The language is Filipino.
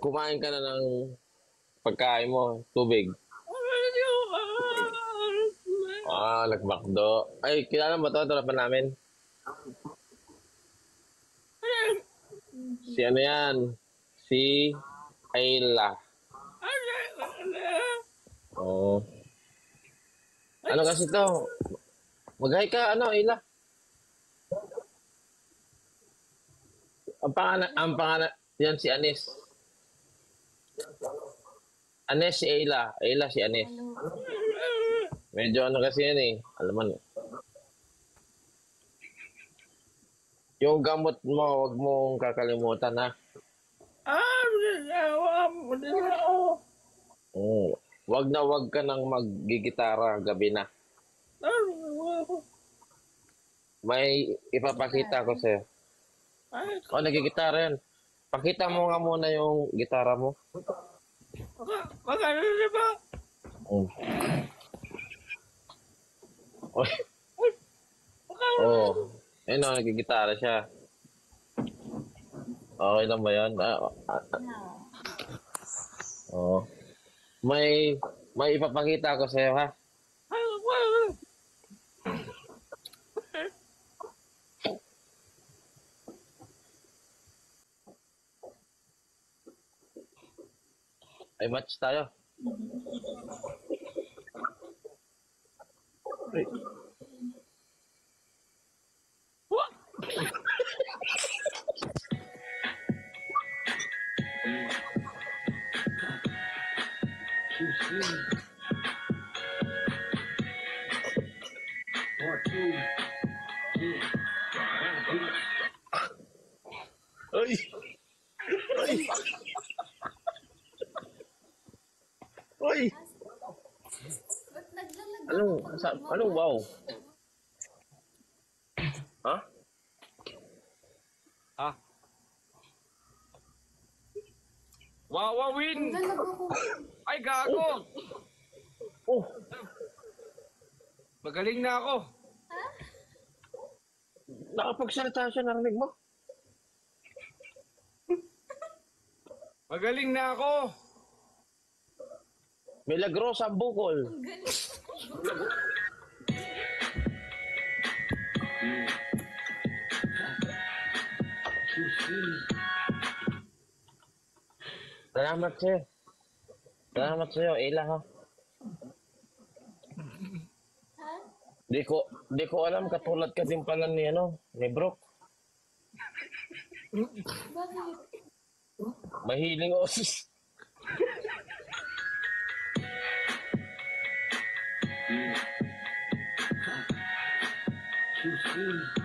kumain ka na ng pagkain mo, tubig. Nagmakdo. Ay, kilala mo to? Tarapan namin. Si ano yan? Si Ayla. Oh. Ano kasi to? Mag-hi ka, ano, Ayla? Ang pangalan, yan si Anis. Anis si Ayla. Ayla si Anis. Hello. Medyo ano kasi yan eh. Alam mo, yung gamot mo, wag mong kakalimutan ha. Oo. Wag ka nang maggigitara gabi na. May ipapakita ko sa'yo. Nagigitara yan. Pakita mo nga muna yung gitara mo. Oh. Oh. Ayun o, nagigitara siya. Okay lang ba yan? Oh. May ipapakita ko sa'yo ha. Ay, match tayo. Ay. Ay! Ay! Ay! Ba't naglalag Anong, ako pag anong wow? Ha? Ah. Wawawin! Naglalag ako. Ay, gago! Oh! Magaling na ako. Nakapagsalita siya, narinig mo? Magaling na ako. Milagrosa ang bukol. Ang galing. Salamat sa'yo. Salamat sa'yo, Ella ha. Ha? Di ko alam, katulad ka din pala ni, ni Brooke. Bakit? Mahiling osis. Too soon.